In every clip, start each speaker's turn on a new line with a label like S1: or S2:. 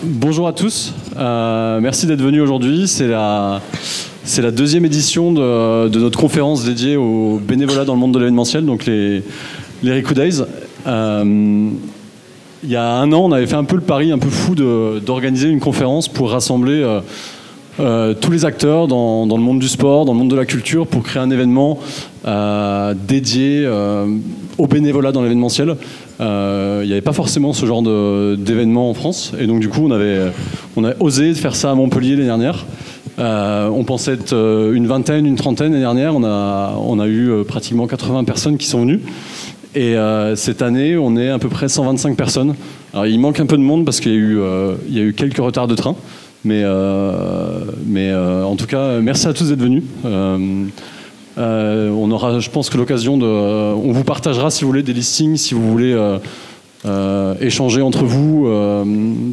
S1: Bonjour à tous, merci d'être venus aujourd'hui. C'est la deuxième édition de notre conférence dédiée au bénévolat dans le monde de l'événementiel, donc les Ricoh Days. Il y a un an, on avait fait un peu le pari un peu fou d'organiser une conférence pour rassembler tous les acteurs dans le monde du sport, dans le monde de la culture, pour créer un événement dédié au bénévolat dans l'événementiel. Il n'y avait pas forcément ce genre d'événement en France, et donc du coup on a osé faire ça à Montpellier l'année dernière. On pensait être une vingtaine, une trentaine l'année dernière. On a eu pratiquement 80 personnes qui sont venues. Et cette année, on est à peu près 125 personnes. Alors, il manque un peu de monde parce qu'il y a eu quelques retards de train. Mais en tout cas, merci à tous d'être venus. On aura, je pense que l'occasion on vous partagera, si vous voulez, des listings, si vous voulez échanger entre vous,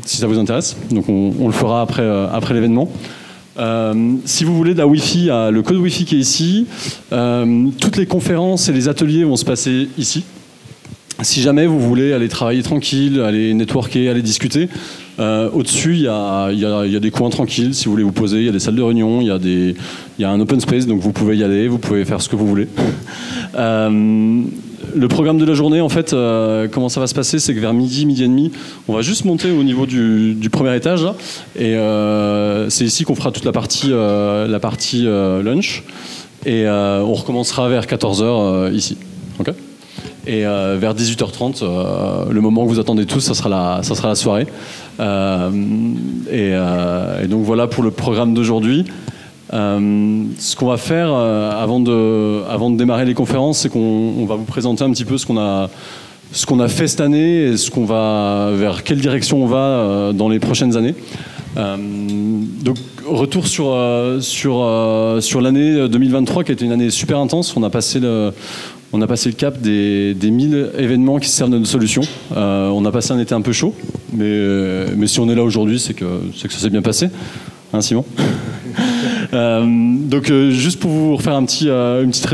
S1: si ça vous intéresse. Donc on le fera après l'événement. Si vous voulez de la Wi-Fi, il y a le code Wi-Fi qui est ici. Toutes les conférences et les ateliers vont se passer ici. Si jamais vous voulez aller travailler tranquille, aller networker, aller discuter, au-dessus, il y a des coins tranquilles. Si vous voulez vous poser, il y a des salles de réunion, il y a un open space, donc vous pouvez y aller, vous pouvez faire ce que vous voulez. Le programme de la journée, en fait, comment ça va se passer, c'est que vers midi et demi, on va juste monter au niveau du premier étage, là, et c'est ici qu'on fera toute la partie lunch, et on recommencera vers 14h ici. Okay. Et vers 18h30, le moment que vous attendez tous, ça sera la soirée. Et donc voilà pour le programme d'aujourd'hui. Ce qu'on va faire avant de démarrer les conférences, c'est qu'on va vous présenter un petit peu ce qu'on a fait cette année et vers quelle direction on va dans les prochaines années. Donc retour sur l'année 2023 qui a été une année super intense. On a passé le cap des 1000 événements qui servent de notre solution. On a passé un été un peu chaud, mais si on est là aujourd'hui, c'est que ça s'est bien passé. Hein, Simon? Donc juste pour vous refaire une petite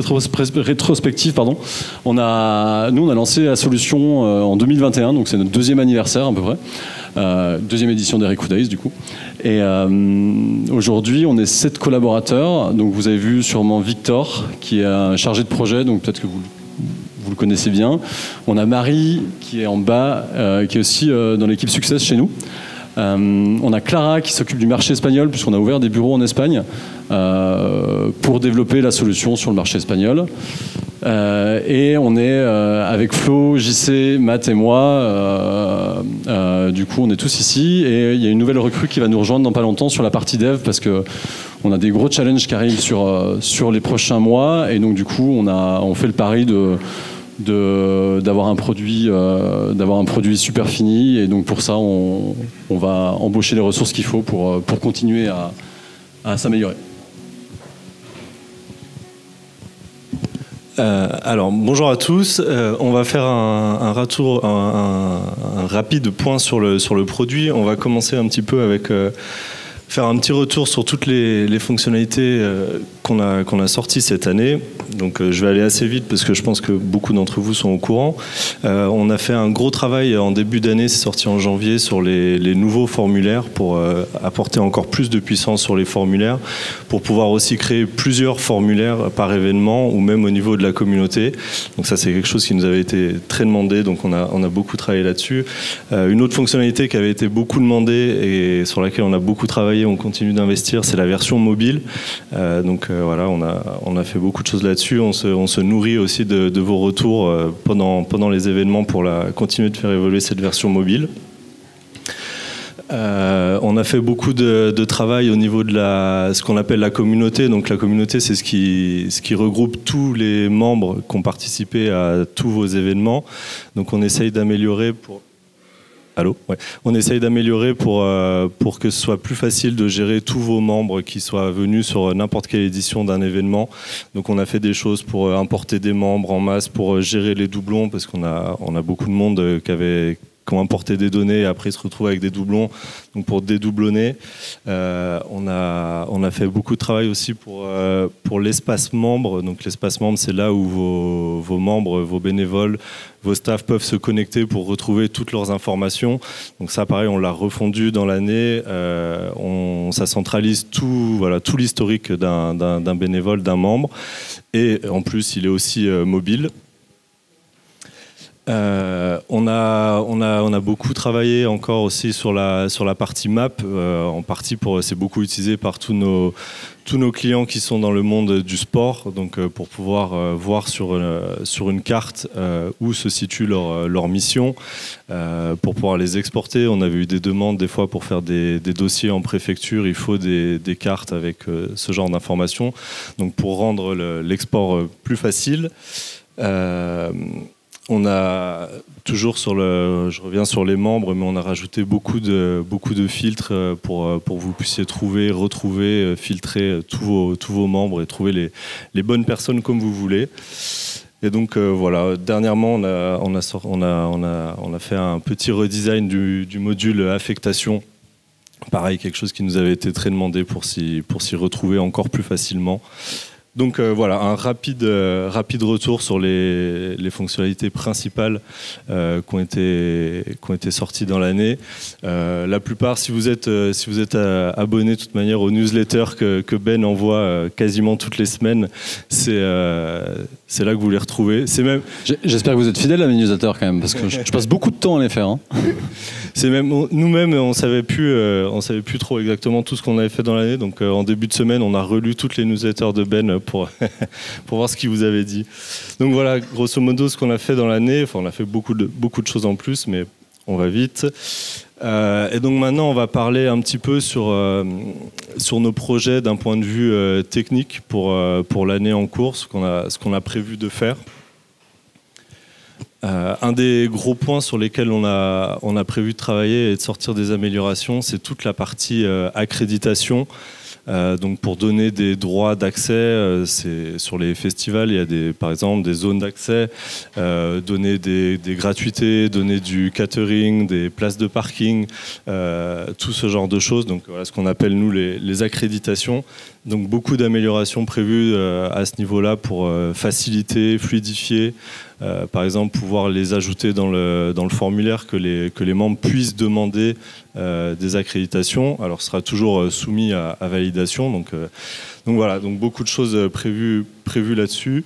S1: rétrospective, pardon. Nous on a lancé la solution en 2021, donc c'est notre deuxième anniversaire à peu près, deuxième édition des Ricoh Days du coup. Et aujourd'hui on est 7 collaborateurs. Donc vous avez vu sûrement Victor qui est un chargé de projet, donc peut-être que vous le connaissez bien. On a Marie qui est en bas, qui est aussi dans l'équipe Success chez nous. On a Clara qui s'occupe du marché espagnol puisqu'on a ouvert des bureaux en Espagne pour développer la solution sur le marché espagnol. Et on est avec Flo, JC, Matt et moi. Du coup, on est tous ici et il y a une nouvelle recrue qui va nous rejoindre dans pas longtemps sur la partie dev parce que on a des gros challenges qui arrivent sur les prochains mois et donc du coup, on fait le pari d'avoir un produit super fini et donc pour ça on va embaucher les ressources qu'il faut pour continuer à s'améliorer.
S2: Alors bonjour à tous, on va faire un rapide point sur le produit. On va commencer un petit peu avec faire un petit retour sur toutes les fonctionnalités qu'on a sorties cette année. Donc je vais aller assez vite parce que je pense que beaucoup d'entre vous sont au courant. On a fait un gros travail en début d'année, c'est sorti en janvier, sur les nouveaux formulaires pour apporter encore plus de puissance sur les formulaires, pour pouvoir aussi créer plusieurs formulaires par événement ou même au niveau de la communauté. Donc ça c'est quelque chose qui nous avait été très demandé, donc on a beaucoup travaillé là-dessus. Une autre fonctionnalité qui avait été beaucoup demandée et sur laquelle on a beaucoup travaillé, on continue d'investir, c'est la version mobile. Donc voilà, on a fait beaucoup de choses là-dessus. On se nourrit aussi de vos retours pendant les événements pour continuer de faire évoluer cette version mobile. On a fait beaucoup de travail au niveau de ce qu'on appelle la communauté. Donc la communauté, c'est ce qui regroupe tous les membres qui ont participé à tous vos événements. Donc on essaye d'améliorer pour... Allô ? Ouais. On essaye d'améliorer pour que ce soit plus facile de gérer tous vos membres qui soient venus sur n'importe quelle édition d'un événement. Donc on a fait des choses pour importer des membres en masse, pour gérer les doublons, parce qu'on a beaucoup de monde qui ont importé des données et après ils se retrouvent avec des doublons. Donc pour dédoublonner, on a fait beaucoup de travail aussi pour l'espace membre. Donc l'espace membre, c'est là où vos membres, vos bénévoles, vos staffs peuvent se connecter pour retrouver toutes leurs informations. Donc ça, pareil, on l'a refondu dans l'année. Ça centralise tout l'historique d'un bénévole, d'un membre. Et en plus, il est aussi mobile. On a beaucoup travaillé encore aussi sur la partie map, en partie c'est beaucoup utilisé par tous nos clients qui sont dans le monde du sport, donc pour pouvoir voir sur une carte où se situe leur mission, pour pouvoir les exporter. On avait eu des demandes des fois pour faire des dossiers en préfecture, il faut des cartes avec ce genre d'informations, donc pour rendre l'export plus facile. On a toujours je reviens sur les membres, mais on a rajouté beaucoup de filtres pour que vous puissiez retrouver, filtrer tous vos membres et trouver les bonnes personnes comme vous voulez. Et donc voilà, dernièrement on a fait un petit redesign du module affectation. Pareil, quelque chose qui nous avait été très demandé pour s'y retrouver encore plus facilement. Donc voilà, un rapide retour sur les fonctionnalités principales qui ont été sorties dans l'année. La plupart, si vous êtes abonné de toute manière aux newsletters que Ben envoie quasiment toutes les semaines, c'est là que vous les retrouvez.
S1: J'espère que vous êtes fidèles à mes newsletters quand même, parce que je passe beaucoup de temps à les faire. Hein.
S2: Nous-mêmes, on savait plus trop exactement tout ce qu'on avait fait dans l'année. Donc en début de semaine, on a relu toutes les newsletters de Ben pour voir ce qu'il vous avait dit. Donc voilà, grosso modo, ce qu'on a fait dans l'année. Enfin, on a fait beaucoup de choses en plus, mais on va vite. Et donc maintenant, on va parler un petit peu sur nos projets d'un point de vue technique pour l'année en cours, ce qu'on a prévu de faire. Un des gros points sur lesquels on a prévu de travailler et de sortir des améliorations, c'est toute la partie accréditation. Donc pour donner des droits d'accès, sur les festivals, il y a par exemple des zones d'accès, donner des gratuités, donner du catering, des places de parking, tout ce genre de choses. Donc voilà ce qu'on appelle nous les accréditations. Donc beaucoup d'améliorations prévues à ce niveau-là pour faciliter, fluidifier. Par exemple, pouvoir les ajouter dans le formulaire, que les membres puissent demander des accréditations. Alors, ce sera toujours soumis à validation. Donc voilà, donc beaucoup de choses prévues là-dessus.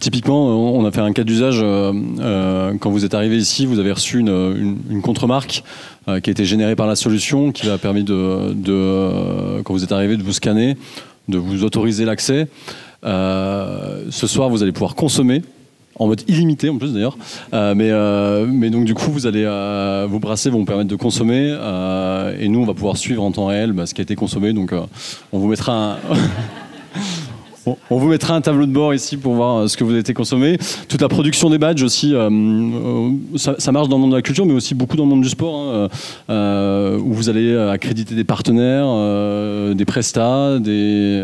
S1: Typiquement, on a fait un cas d'usage. Quand vous êtes arrivé ici, vous avez reçu une contre-marque qui a été générée par la solution, qui vous a permis quand vous êtes arrivé, de vous scanner, de vous autoriser l'accès. Ce soir, vous allez pouvoir consommer en mode illimité en plus d'ailleurs, mais donc du coup vous allez vos bracelets vont vous permettre de consommer et nous on va pouvoir suivre en temps réel ce qui a été consommé. Donc on vous mettra un tableau de bord ici pour voir ce que vous avez été consommé. Toute la production des badges aussi, ça marche dans le monde de la culture, mais aussi beaucoup dans le monde du sport, où vous allez accréditer des partenaires, des prestats, des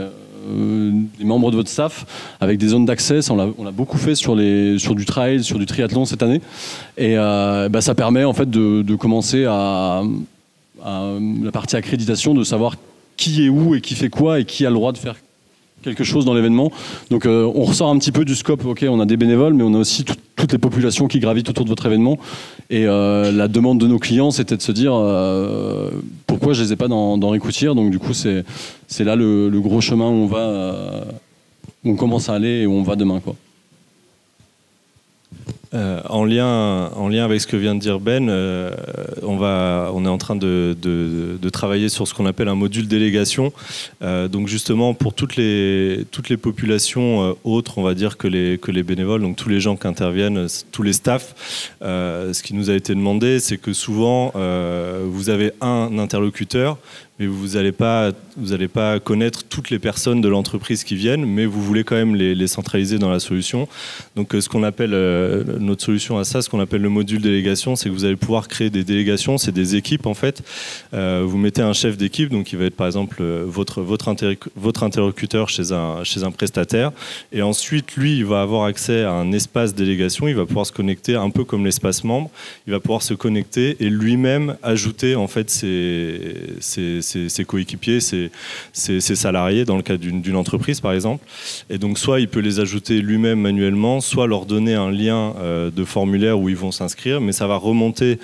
S1: membres de votre staff avec des zones d'accès. On l'a beaucoup fait sur du trail, sur du triathlon cette année, et ça permet en fait de commencer à la partie accréditation, de savoir qui est où et qui fait quoi et qui a le droit de faire quelque chose dans l'événement. Donc on ressort un petit peu du scope. Ok, on a des bénévoles, mais on a aussi toutes les populations qui gravitent autour de votre événement. Et la demande de nos clients, c'était de se dire pourquoi je les ai pas dans Récoutière. Donc du coup, c'est là le gros chemin où on commence à aller et où on va demain, quoi.
S2: En lien avec ce que vient de dire Ben, on est en train de travailler sur ce qu'on appelle un module délégation. Donc justement pour toutes les populations autres, on va dire que les bénévoles, donc tous les gens qui interviennent, tous les staffs, ce qui nous a été demandé, c'est que souvent vous avez un interlocuteur, mais vous n'allez pas connaître toutes les personnes de l'entreprise qui viennent, mais vous voulez quand même les centraliser dans la solution. Donc ce qu'on appelle notre solution à ça, ce qu'on appelle le module délégation, c'est que vous allez pouvoir créer des délégations, c'est des équipes en fait. Vous mettez un chef d'équipe, donc qui va être par exemple votre interlocuteur chez un prestataire, et ensuite lui il va avoir accès à un espace délégation, il va pouvoir se connecter un peu comme l'espace membre, il va pouvoir se connecter et lui-même ajouter en fait ses coéquipiers, ses salariés dans le cas d'une entreprise par exemple. Et donc soit il peut les ajouter lui-même manuellement, soit leur donner un lien de formulaire où ils vont s'inscrire, mais ça va remonter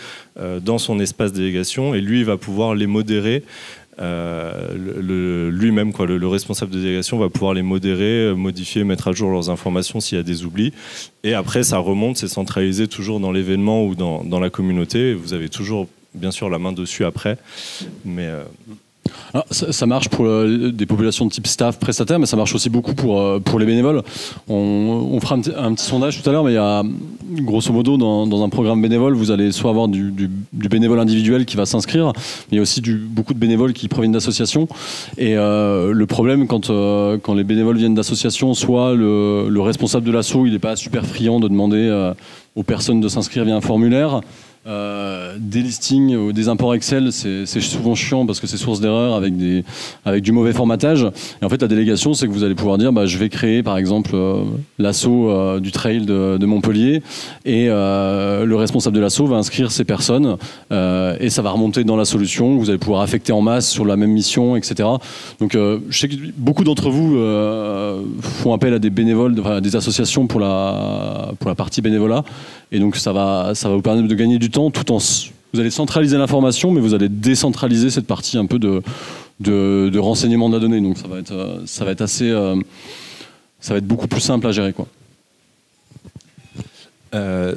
S2: dans son espace délégation et lui il va pouvoir les modérer. Lui-même, le responsable de délégation va pouvoir les modérer, modifier, mettre à jour leurs informations s'il y a des oublis. Et après, ça remonte, c'est centralisé toujours dans l'événement ou dans la communauté. Vous avez toujours, bien sûr, la main dessus après. Mais
S1: alors, ça marche pour des populations de type staff, prestataire, mais ça marche aussi beaucoup pour les bénévoles. On fera un petit sondage tout à l'heure, mais il y a, grosso modo, dans un programme bénévole, vous allez soit avoir du bénévole individuel qui va s'inscrire, mais il y a aussi beaucoup de bénévoles qui proviennent d'associations. Et le problème, quand les bénévoles viennent d'associations, soit le responsable de l'asso, il n'est pas super friand de demander aux personnes de s'inscrire via un formulaire. Des listings ou des imports Excel, c'est souvent chiant parce que c'est source d'erreur avec du mauvais formatage. Et en fait, la délégation, c'est que vous allez pouvoir dire je vais créer par exemple l'asso du trail de Montpellier et le responsable de l'asso va inscrire ces personnes et ça va remonter dans la solution. Vous allez pouvoir affecter en masse sur la même mission, etc. Donc, je sais que beaucoup d'entre vous font appel à des bénévoles, à des associations pour la partie bénévolat. Et donc ça va vous permettre de gagner du temps tout en... Vous allez centraliser l'information, mais vous allez décentraliser cette partie un peu de renseignement de la donnée. Donc ça va être assez... ça va être beaucoup plus simple à gérer, quoi.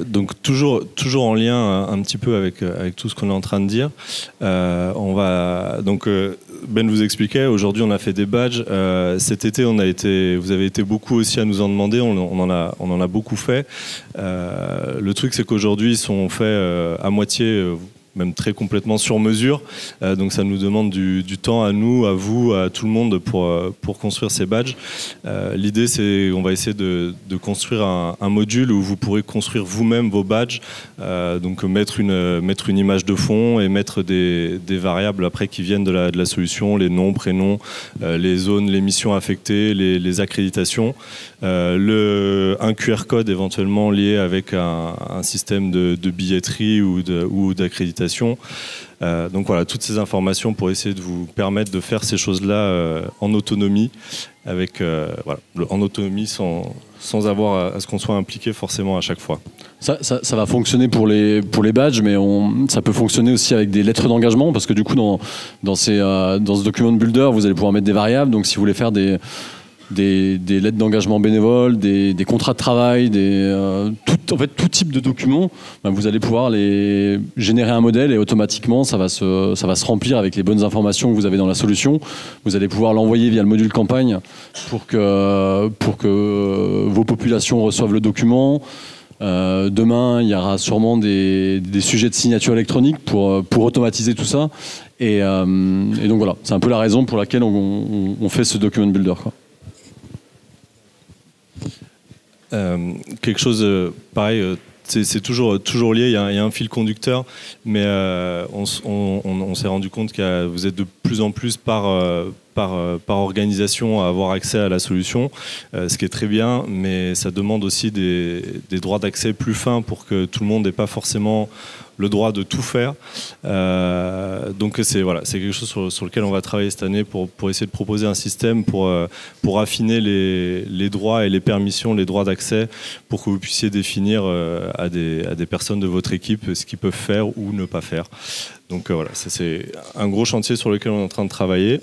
S2: Donc toujours en lien un petit peu avec tout ce qu'on est en train de dire. Ben vous expliquait, aujourd'hui on a fait des badges. Cet été vous avez été beaucoup aussi à nous en demander, on en a beaucoup fait. Le truc c'est qu'aujourd'hui ils sont faits à moitié, même très complètement sur mesure. Donc ça nous demande du temps à nous, à vous, à tout le monde pour construire ces badges. L'idée c'est on va essayer de construire un module où vous pourrez construire vous-même vos badges, donc mettre une image de fond et mettre des variables après qui viennent de la solution, les noms, prénoms, les zones, les missions affectées, les accréditations, un QR code éventuellement lié avec un système de billetterie ou d'accréditation. Donc voilà, toutes ces informations pour essayer de vous permettre de faire ces choses-là en autonomie, en autonomie sans avoir à ce qu'on soit impliqué forcément à chaque fois.
S1: Ça va fonctionner pour les badges, mais ça peut fonctionner aussi avec des lettres d'engagement, parce que du coup, dans ce document de builder, vous allez pouvoir mettre des variables. Donc si vous voulez faire des lettres d'engagement bénévole, des contrats de travail, tout type de documents, vous allez pouvoir les générer un modèle et automatiquement ça va se remplir avec les bonnes informations que vous avez dans la solution. Vous allez pouvoir l'envoyer via le module campagne pour que vos populations reçoivent le document. Demain, il y aura sûrement des sujets de signature électronique pour automatiser tout ça. Et donc voilà, c'est un peu la raison pour laquelle on fait ce document builder, quoi.
S2: Quelque chose pareil, c'est toujours lié, il y a un fil conducteur, mais on s'est rendu compte que vous êtes de plus en plus par organisation à avoir accès à la solution, ce qui est très bien, mais ça demande aussi des droits d'accès plus fins pour que tout le monde n'ait pas forcément le droit de tout faire. Donc c'est quelque chose sur lequel on va travailler cette année pour essayer de proposer un système pour affiner les droits et les permissions, les droits d'accès, pour que vous puissiez définir à des personnes de votre équipe ce qu'ils peuvent faire ou ne pas faire. Donc voilà, c'est un gros chantier sur lequel on est en train de travailler.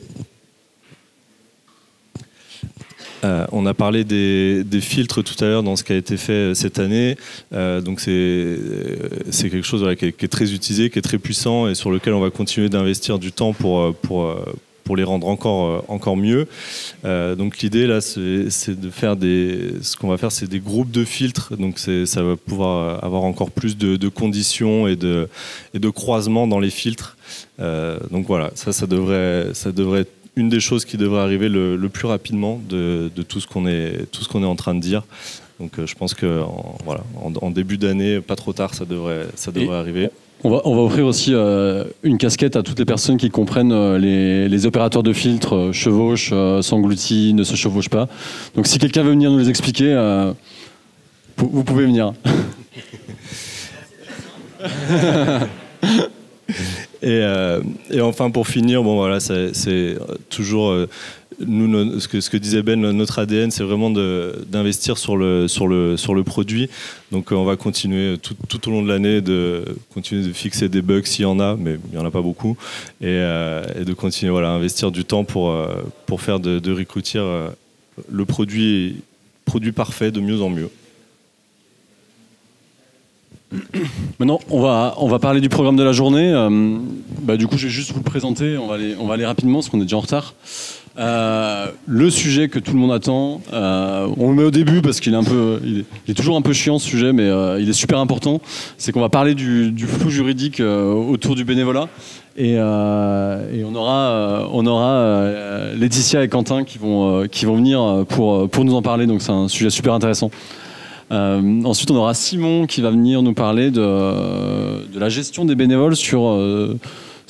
S2: On a parlé des filtres tout à l'heure dans ce qui a été fait cette année. Donc c'est quelque chose qui est très utilisé, qui est très puissant et sur lequel on va continuer d'investir du temps pour les rendre encore mieux. Donc l'idée là, c'est de faire ce qu'on va faire, c'est des groupes de filtres. Donc ça va pouvoir avoir encore plus de conditions et de croisements dans les filtres. Donc voilà, ça devrait être une des choses qui devrait arriver le plus rapidement de tout ce qu'on est en train de dire. Donc je pense que en début d'année, pas trop tard, ça devrait arriver.
S1: On va offrir aussi une casquette à toutes les personnes qui comprennent les opérateurs de filtres chevauchent, s'engloutissent, ne se chevauchent pas. Donc si quelqu'un veut venir nous les expliquer, vous pouvez venir.
S2: Et enfin pour finir, bon voilà, c'est toujours nous ce que disait Ben, notre ADN, c'est vraiment d'investir sur le produit. Donc on va continuer tout au long de l'année de continuer de fixer des bugs s'il y en a, mais il y en a pas beaucoup, et de continuer à investir du temps pour faire de Recruitir le produit parfait de mieux en mieux.
S1: Maintenant, on va parler du programme de la journée. Du coup, je vais juste vous le présenter. On va aller rapidement parce qu'on est déjà en retard. Le sujet que tout le monde attend, on le met au début parce qu'il est toujours un peu chiant ce sujet, mais il est super important. C'est qu'on va parler du flou juridique autour du bénévolat. Et on aura Laetitia et Quentin qui vont venir pour nous en parler. Donc c'est un sujet super intéressant. Ensuite, on aura Simon qui va venir nous parler de la gestion des bénévoles sur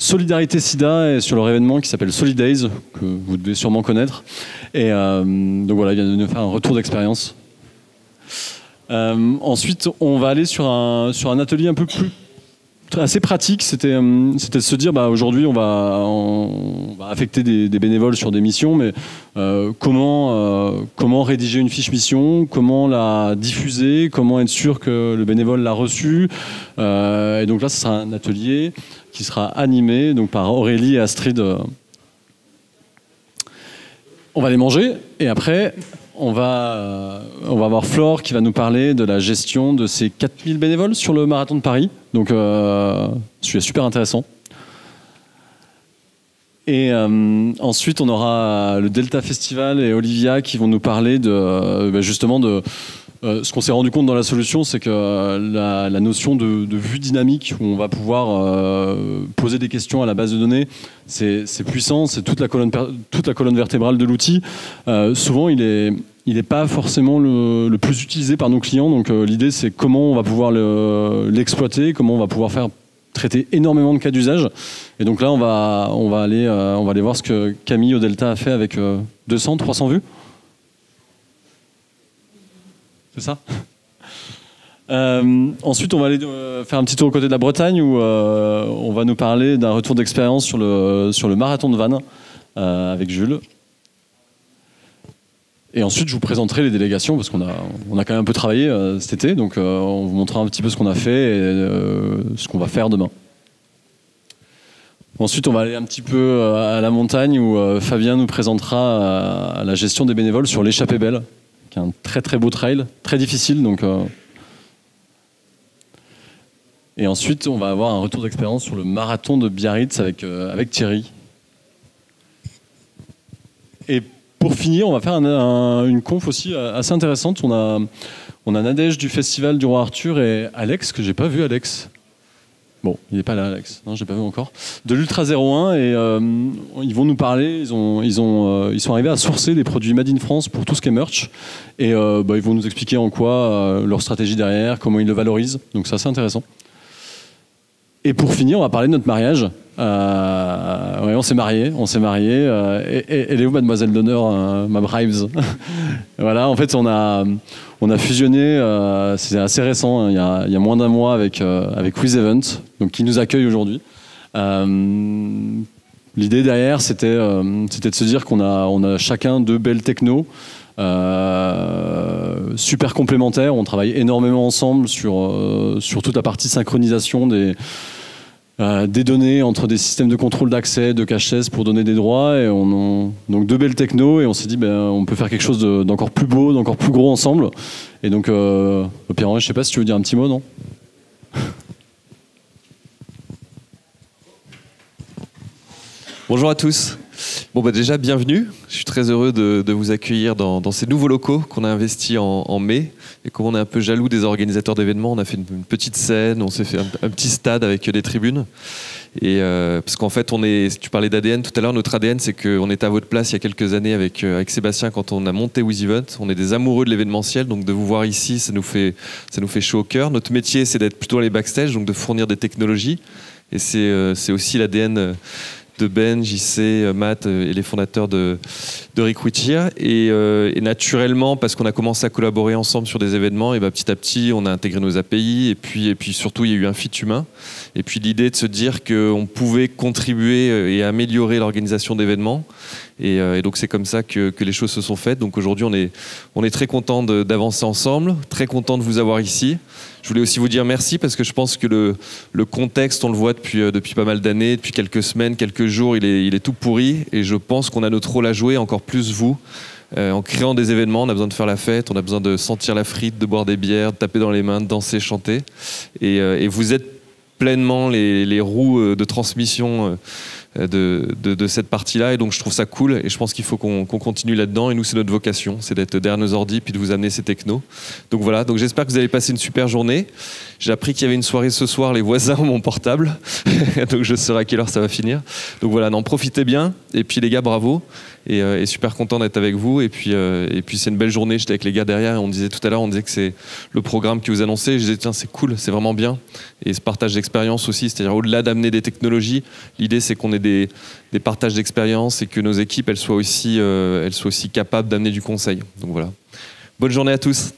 S1: Solidarité Sida et sur leur événement qui s'appelle Solidays, que vous devez sûrement connaître. Et donc voilà, il vient de nous faire un retour d'expérience. Ensuite, on va aller sur un atelier un peu plus assez pratique. C'était de se dire, aujourd'hui, on va affecter des bénévoles sur des missions, mais comment rédiger une fiche mission, comment la diffuser, comment être sûr que le bénévole l'a reçue. Et donc là, ce sera un atelier qui sera animé donc par Aurélie et Astrid. On va les manger et après on va avoir Flore qui va nous parler de la gestion de ces 4000 bénévoles sur le marathon de Paris. Donc c'est super intéressant. Et ensuite on aura le Delta Festival et Olivia qui vont nous parler justement de ce qu'on s'est rendu compte dans la solution, c'est que la notion de vue dynamique, où on va pouvoir poser des questions à la base de données, c'est puissant, c'est toute la colonne vertébrale de l'outil. Souvent, il est pas forcément le plus utilisé par nos clients. Donc l'idée, c'est comment on va pouvoir l'exploiter, comment on va pouvoir traiter énormément de cas d'usage. Et donc là, on va aller voir ce que Camille au Delta a fait avec 200, 300 vues. C'est ça. Ensuite, on va aller faire un petit tour au côté de la Bretagne où on va nous parler d'un retour d'expérience sur le marathon de Vannes avec Jules. Et ensuite, je vous présenterai les délégations parce qu'on a quand même un peu travaillé cet été, donc on vous montrera un petit peu ce qu'on a fait et ce qu'on va faire demain. Ensuite, on va aller un petit peu à la montagne où Fabien nous présentera la gestion des bénévoles sur l'échappée belle, qui est un très très beau trail, très difficile. Donc, et ensuite, on va avoir un retour d'expérience sur le marathon de Biarritz avec Thierry. Et pour finir, on va faire une conf aussi assez intéressante. On a Nadège du Festival du Roi Arthur et Alex, que j'ai pas vu, Alex. Bon, il n'est pas là, Alex. Non, je l'ai pas vu encore. De l'Ultra 01 et ils vont nous parler. Ils sont arrivés à sourcer des produits Made in France pour tout ce qui est merch. Et ils vont nous expliquer en quoi leur stratégie derrière, comment ils le valorisent. Donc c'est assez intéressant. Et pour finir, on va parler de notre mariage. Ouais, on s'est mariés. Elle est où, mademoiselle d'honneur, ma Bribes? Voilà, en fait, on a fusionné, c'est assez récent, hein, il y a moins d'un mois avec With Event, donc qui nous accueille aujourd'hui. L'idée derrière, c'était de se dire qu'on a chacun deux belles technos, super complémentaires. On travaille énormément ensemble sur toute la partie synchronisation des données entre des systèmes de contrôle d'accès, de cache-cesse pour donner des droits. Et donc deux belles technos, et on s'est dit on peut faire quelque chose d'encore plus beau, d'encore plus gros ensemble. Et donc Pierre-Henri, je sais pas si tu veux dire un petit mot, non?
S3: Bonjour à tous. Bon déjà bienvenue. Je suis très heureux de vous accueillir dans ces nouveaux locaux qu'on a investis en mai. Et comme on est un peu jaloux des organisateurs d'événements, on a fait une petite scène, on s'est fait un petit stade avec des tribunes. Et parce qu'en fait, tu parlais d'ADN tout à l'heure, notre ADN, c'est qu'on était à votre place il y a quelques années avec Sébastien quand on a monté WizEvent. On est des amoureux de l'événementiel, donc de vous voir ici, ça nous fait chaud au cœur. Notre métier, c'est d'être plutôt dans les backstage, donc de fournir des technologies. Et c'est aussi l'ADN de Ben, JC, Matt et les fondateurs de Recruitir. Et naturellement, parce qu'on a commencé à collaborer ensemble sur des événements, et petit à petit, on a intégré nos API. Et puis surtout, il y a eu un fit humain. Et puis l'idée de se dire qu'on pouvait contribuer et améliorer l'organisation d'événements. Et donc c'est comme ça que les choses se sont faites. Donc aujourd'hui, on est très content d'avancer ensemble, très content de vous avoir ici. Je voulais aussi vous dire merci parce que je pense que le contexte, on le voit depuis pas mal d'années, depuis quelques semaines, quelques jours, il est tout pourri. Et je pense qu'on a notre rôle à jouer, encore plus vous. En créant des événements, on a besoin de faire la fête, on a besoin de sentir la frite, de boire des bières, de taper dans les mains, de danser, chanter. Et vous êtes pleinement les roues de transmission de cette partie-là. Et donc, je trouve ça cool. Et je pense qu'il faut qu'on continue là-dedans. Et nous, c'est notre vocation. C'est d'être derrière nos ordi puis de vous amener ces technos. Donc, voilà. Donc, j'espère que vous allez passer une super journée. J'ai appris qu'il y avait une soirée ce soir. Les voisins ont mon portable. Donc, je saurai à quelle heure ça va finir. Donc, voilà. Non, profitez bien. Et puis, les gars, bravo. Et super content d'être avec vous. Et puis c'est une belle journée. J'étais avec les gars derrière. Et on disait tout à l'heure, que c'est le programme qui vous annonçait. Je disais, tiens, c'est cool. C'est vraiment bien. Et ce partage d'expérience aussi. C'est-à-dire, au-delà d'amener des technologies, l'idée, c'est qu'on ait des partages d'expérience et que nos équipes elles soient aussi capables d'amener du conseil. Donc voilà. Bonne journée à tous.